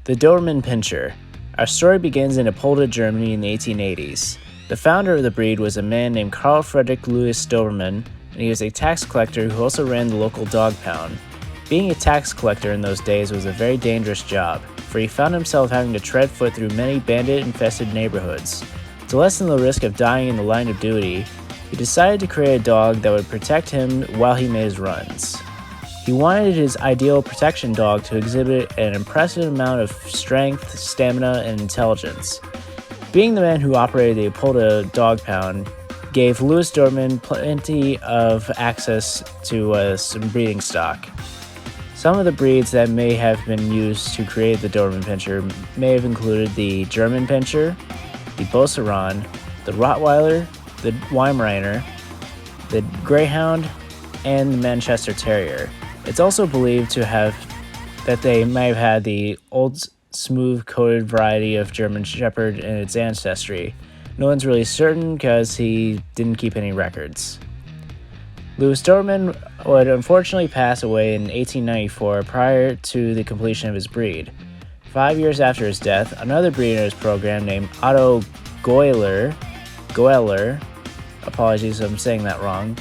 The Doberman Pinscher. Our story begins in Ep42, Germany in the 1880s. The founder of the breed was a man named Carl Friedrich Louis Doberman, and he was a tax collector who also ran the local dog pound. Being a tax collector in those days was a very dangerous job, for he found himself having to tread foot through many bandit-infested neighborhoods. To lessen the risk of dying in the line of duty, he decided to create a dog that would protect him while he made his runs. He wanted his ideal protection dog to exhibit an impressive amount of strength, stamina, and intelligence. Being the man who operated the Ep42 dog pound gave Louis Doberman plenty of access to some breeding stock. Some of the breeds that may have been used to create the Doberman Pinscher may have included the German Pinscher, the Beauceron, the Rottweiler, the Weimaraner, the Greyhound, and the Manchester Terrier. It's also believed that they may have had the old smooth-coated variety of German Shepherd in its ancestry. No one's really certain because he didn't keep any records. Louis Doberman would unfortunately pass away in 1894 prior to the completion of his breed. 5 years after his death, another breeder in his program named Otto Goeller, apologies if I'm saying that wrong,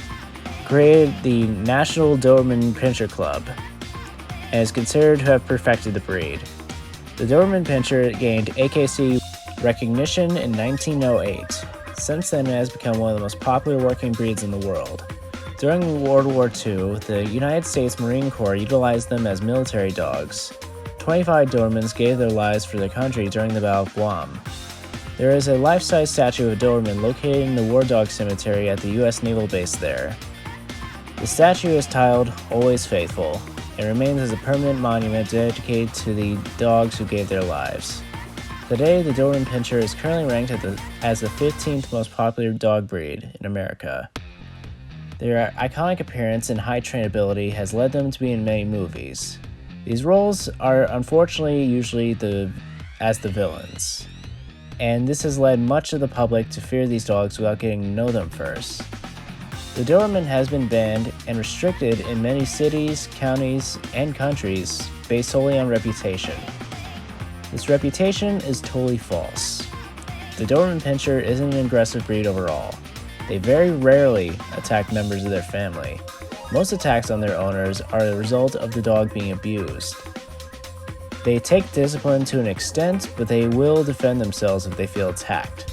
created the National Doberman Pinscher Club, and is considered to have perfected the breed. The Doberman Pinscher gained AKC recognition in 1908. Since then, it has become one of the most popular working breeds in the world. During World War II, the United States Marine Corps utilized them as military dogs. 25 Dobermans gave their lives for their country during the Battle of Guam. There is a life-size statue of a Doberman located in the War Dog Cemetery at the U.S. Naval Base there. The statue is titled Always Faithful and remains as a permanent monument dedicated to the dogs who gave their lives. Today, the Doberman Pinscher is currently ranked as the 15th most popular dog breed in America. Their iconic appearance and high trainability has led them to be in many movies. These roles are unfortunately usually as the villains, and this has led much of the public to fear these dogs without getting to know them first. The Doberman has been banned and restricted in many cities, counties, and countries based solely on reputation. This reputation is totally false. The Doberman Pinscher isn't an aggressive breed overall. They very rarely attack members of their family. Most attacks on their owners are the result of the dog being abused. They take discipline to an extent, but they will defend themselves if they feel attacked.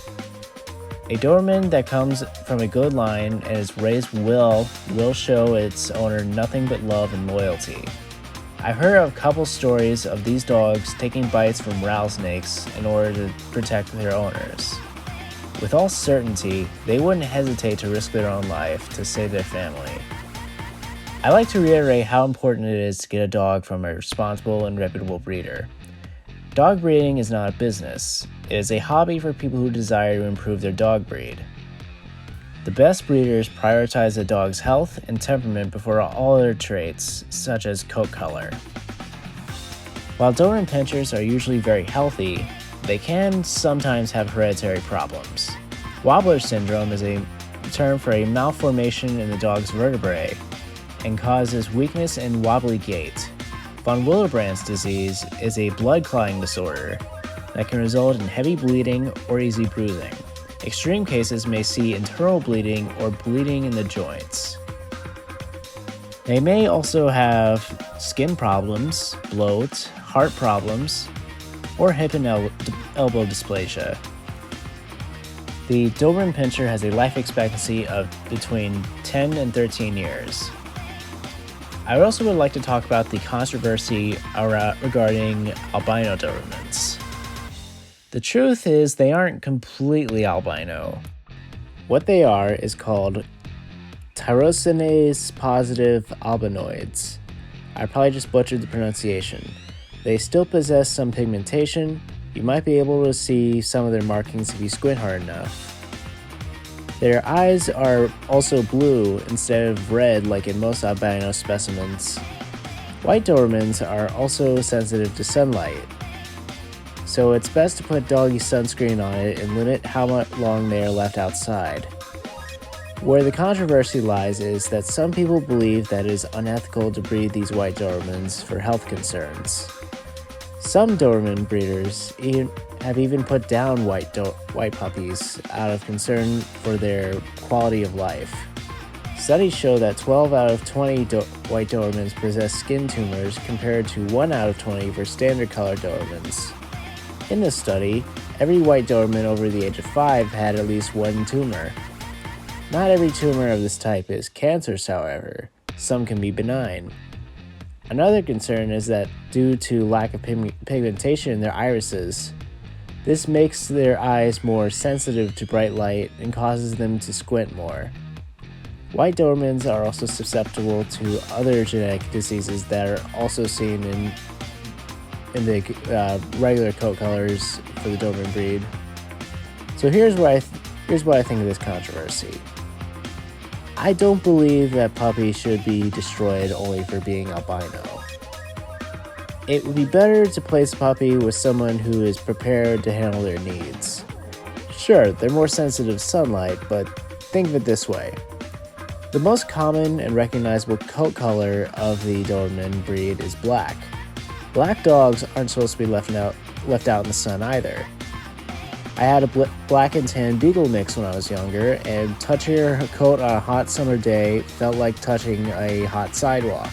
A Doberman that comes from a good line and is raised well will show its owner nothing but love and loyalty. I've heard of a couple stories of these dogs taking bites from rattlesnakes in order to protect their owners. With all certainty, they wouldn't hesitate to risk their own life to save their family. I like to reiterate how important it is to get a dog from a responsible and reputable breeder. Dog breeding is not a business. It is a hobby for people who desire to improve their dog breed. The best breeders prioritize a dog's health and temperament before all other traits, such as coat color. While Doberman Pinschers are usually very healthy, they can sometimes have hereditary problems. Wobbler syndrome is a term for a malformation in the dog's vertebrae and causes weakness and wobbly gait. Von Willebrand's disease is a blood clotting disorder that can result in heavy bleeding or easy bruising. Extreme cases may see internal bleeding or bleeding in the joints. They may also have skin problems, bloat, heart problems, or hip and elbow dysplasia. The Doberman Pinscher has a life expectancy of between 10 and 13 years. I also would like to talk about the controversy regarding albino Dobermans. The truth is they aren't completely albino. What they are is called tyrosinase positive albinoids. I probably just butchered the pronunciation. They still possess some pigmentation. You might be able to see some of their markings if you squint hard enough. Their eyes are also blue instead of red like in most albino specimens. White Dobermans are also sensitive to sunlight, so it's best to put doggy sunscreen on it and limit how long they are left outside. Where the controversy lies is that some people believe that it is unethical to breed these white Dobermans for health concerns. Some Doberman breeders have even put down white puppies out of concern for their quality of life. Studies show that 12 out of 20 white Dobermans possess skin tumors compared to 1 out of 20 for standard color Dobermans. In this study, every white Doberman over the age of 5 had at least one tumor. Not every tumor of this type is cancerous, however. Some can be benign. Another concern is that due to lack of pigmentation in their irises, this makes their eyes more sensitive to bright light and causes them to squint more. White Dobermans are also susceptible to other genetic diseases that are also seen in the regular coat colors for the Doberman breed. So here's what I think of this controversy. I don't believe that puppies should be destroyed only for being albino. It would be better to place a puppy with someone who is prepared to handle their needs. Sure, they're more sensitive to sunlight, but think of it this way. The most common and recognizable coat color of the Doberman breed is black. Black dogs aren't supposed to be left out in the sun either. I had a black and tan beagle mix when I was younger, and touching her coat on a hot summer day felt like touching a hot sidewalk.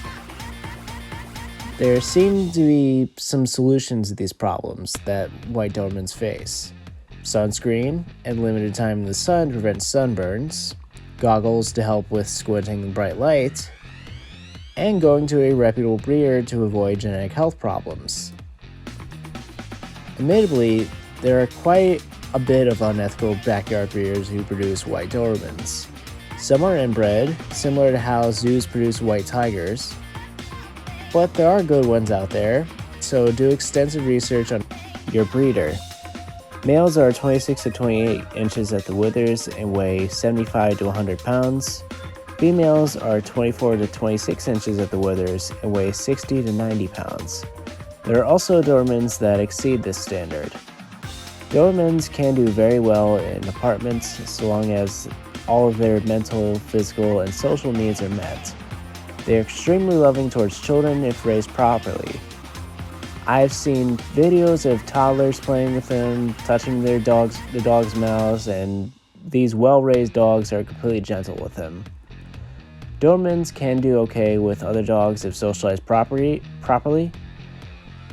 There seem to be some solutions to these problems that white Dobermans face. Sunscreen and limited time in the sun to prevent sunburns, goggles to help with squinting in bright light, and going to a reputable breeder to avoid genetic health problems. Admittedly, there are quite a bit of unethical backyard breeders who produce white Dobermans. Some are inbred, similar to how zoos produce white tigers, but there are good ones out there, so do extensive research on your breeder. Males are 26 to 28 inches at the withers and weigh 75 to 100 pounds. Females are 24 to 26 inches at the withers and weigh 60 to 90 pounds. There are also Dobermans that exceed this standard. Dobermans can do very well in apartments so long as all of their mental, physical, and social needs are met. They are extremely loving towards children if raised properly. I've seen videos of toddlers playing with them, touching the dog's mouths, and these well-raised dogs are completely gentle with them. Dobermans can do okay with other dogs if socialized properly.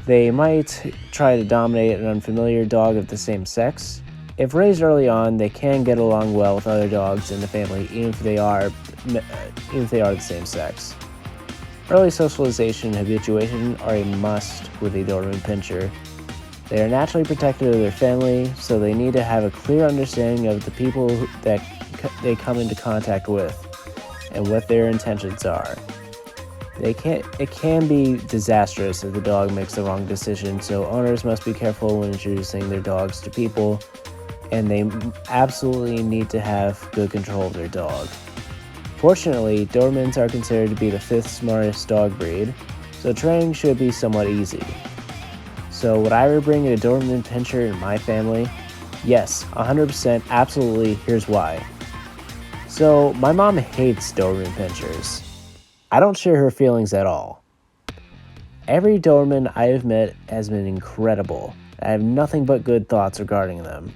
They might try to dominate an unfamiliar dog of the same sex. If raised early on, they can get along well with other dogs in the family, even if they are the same sex. Early socialization and habituation are a must with a Doberman Pinscher. They are naturally protective of their family, so they need to have a clear understanding of the people that they come into contact with and what their intentions are. It can be disastrous if the dog makes the wrong decision, so owners must be careful when introducing their dogs to people, and they absolutely need to have good control of their dog. Fortunately, Dobermans are considered to be the 5th smartest dog breed, so training should be somewhat easy. So would I ever bring a Doberman Pinscher in my family? Yes, 100%, absolutely, here's why. So, my mom hates Doberman Pinschers. I don't share her feelings at all. Every Doberman I have met has been incredible. I have nothing but good thoughts regarding them.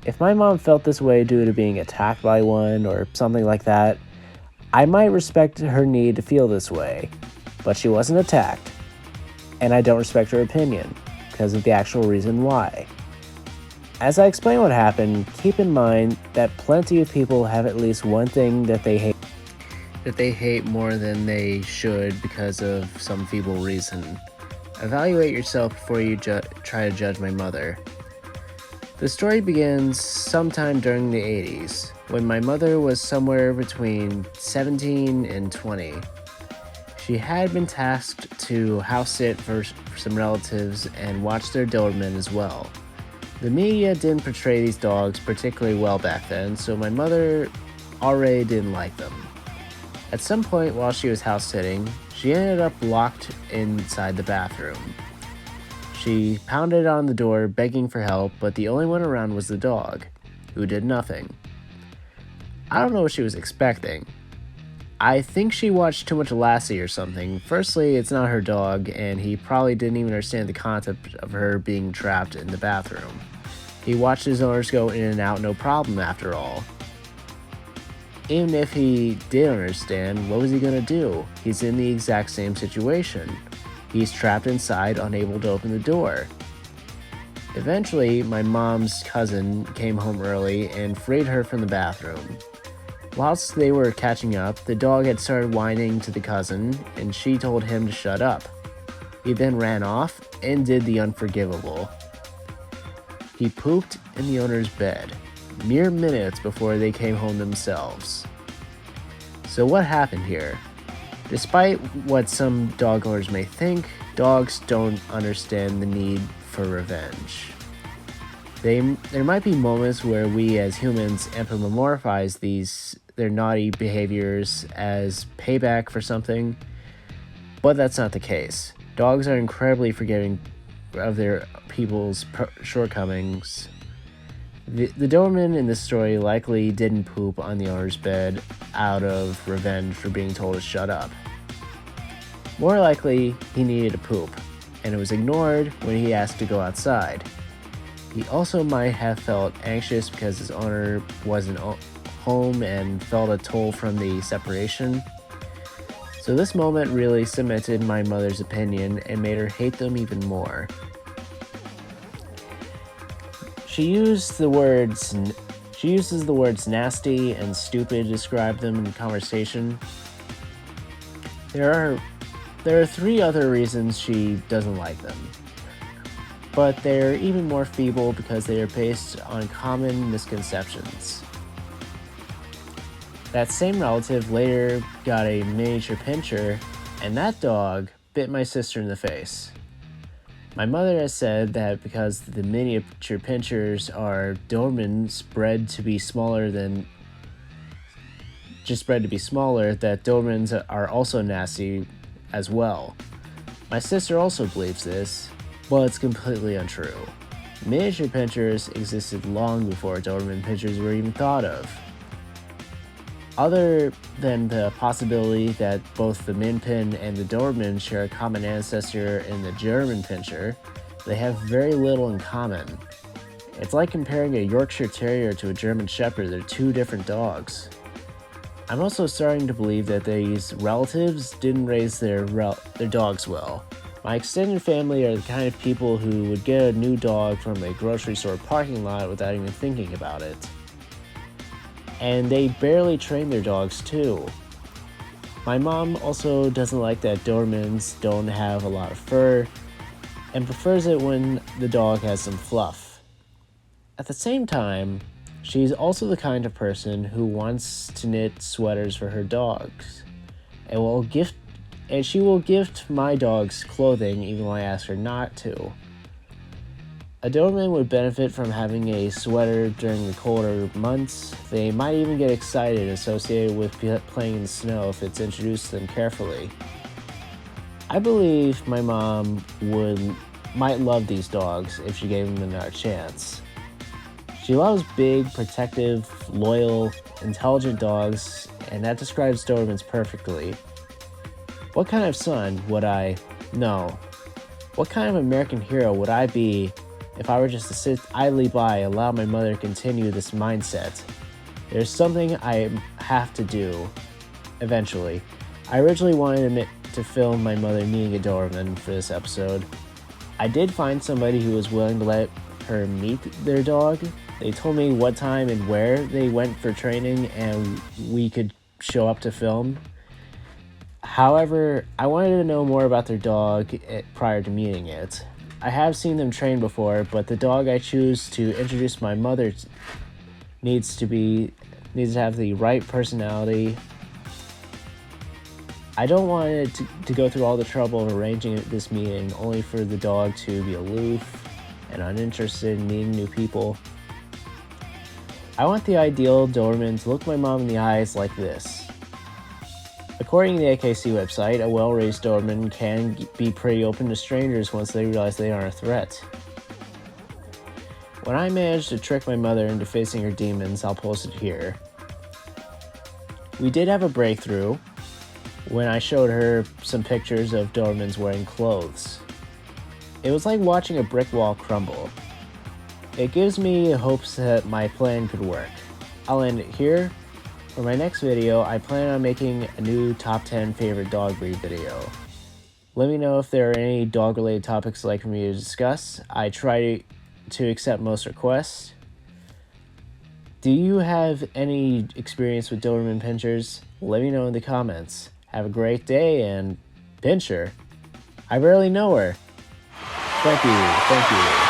If my mom felt this way due to being attacked by one or something like that, I might respect her need to feel this way, but she wasn't attacked, and I don't respect her opinion because of the actual reason why. As I explain what happened, keep in mind that plenty of people have at least one thing that they hate more than they should because of some feeble reason. Evaluate yourself before you try to judge my mother. The story begins sometime during the 80s, when my mother was somewhere between 17 and 20. She had been tasked to house sit for some relatives and watch their Doberman as well. The media didn't portray these dogs particularly well back then, so my mother already didn't like them. At some point while she was house sitting, she ended up locked inside the bathroom. She pounded on the door begging for help, but the only one around was the dog, who did nothing. I don't know what she was expecting. I think she watched too much Lassie or something. Firstly, it's not her dog, and he probably didn't even understand the concept of her being trapped in the bathroom. He watched his owners go in and out no problem after all. Even if he did understand, what was he gonna do? He's in the exact same situation. He's trapped inside, unable to open the door. Eventually, my mom's cousin came home early and freed her from the bathroom. Whilst they were catching up, the dog had started whining to the cousin, and she told him to shut up. He then ran off and did the unforgivable. He pooped in the owner's bed, mere minutes before they came home themselves. So what happened here? Despite what some dog owners may think, dogs don't understand the need for revenge. There might be moments where we as humans anthropomorphize their naughty behaviors as payback for something, but that's not the case. Dogs are incredibly forgiving of their people's shortcomings. The Doberman in this story likely didn't poop on the owner's bed out of revenge for being told to shut up. More likely, he needed to poop, and it was ignored when he asked to go outside. He also might have felt anxious because his owner wasn't home and felt a toll from the separation. So this moment really cemented my mother's opinion and made her hate them even more. She uses the words nasty and stupid to describe them in conversation. There are 3 other reasons she doesn't like them, but they're even more feeble because they are based on common misconceptions. That same relative later got a miniature pinscher, and that dog bit my sister in the face. My mother has said that because the miniature pinschers are Dobermans bred to be smaller, that Dobermans are also nasty as well. My sister also believes this, but it's completely untrue. Miniature pinschers existed long before Doberman pinschers were even thought of. Other than the possibility that both the Min Pin and the Doberman share a common ancestor in the German Pinscher, they have very little in common. It's like comparing a Yorkshire Terrier to a German Shepherd. They're 2 different dogs. I'm also starting to believe that these relatives didn't raise their dogs well. My extended family are the kind of people who would get a new dog from a grocery store parking lot without even thinking about it. And they barely train their dogs too. My mom also doesn't like that Dobermans don't have a lot of fur and prefers it when the dog has some fluff. At the same time, she's also the kind of person who wants to knit sweaters for her dogs and she will gift my dogs clothing even when I ask her not to. A Doberman would benefit from having a sweater during the colder months. They might even get excited associated with playing in the snow if it's introduced to them carefully. I believe my mom might love these dogs if she gave them another chance. She loves big, protective, loyal, intelligent dogs, and that describes Dobermans perfectly. What kind of son would what kind of American hero would I be if I were just to sit idly by and allow my mother to continue this mindset? There's something I have to do eventually. I originally wanted to film my mother meeting a Doberman for this episode. I did find somebody who was willing to let her meet their dog. They told me what time and where they went for training, and we could show up to film. However, I wanted to know more about their dog prior to meeting it. I have seen them train before, but the dog I choose to introduce my mother needs to have the right personality. I don't want it to go through all the trouble of arranging this meeting only for the dog to be aloof and uninterested in meeting new people. I want the ideal Doberman to look my mom in the eyes like this. According to the AKC website, a well-raised Doberman can be pretty open to strangers once they realize they aren't a threat. When I manage to trick my mother into facing her demons, I'll post it here. We did have a breakthrough when I showed her some pictures of Dobermans wearing clothes. It was like watching a brick wall crumble. It gives me hopes that my plan could work. I'll end it here. For my next video, I plan on making a new top 10 favorite dog breed video. Let me know if there are any dog-related topics you'd like for me to discuss. I try to accept most requests. Do you have any experience with Doberman Pinschers? Let me know in the comments. Have a great day, and Pinscher, I barely know her. Thank you.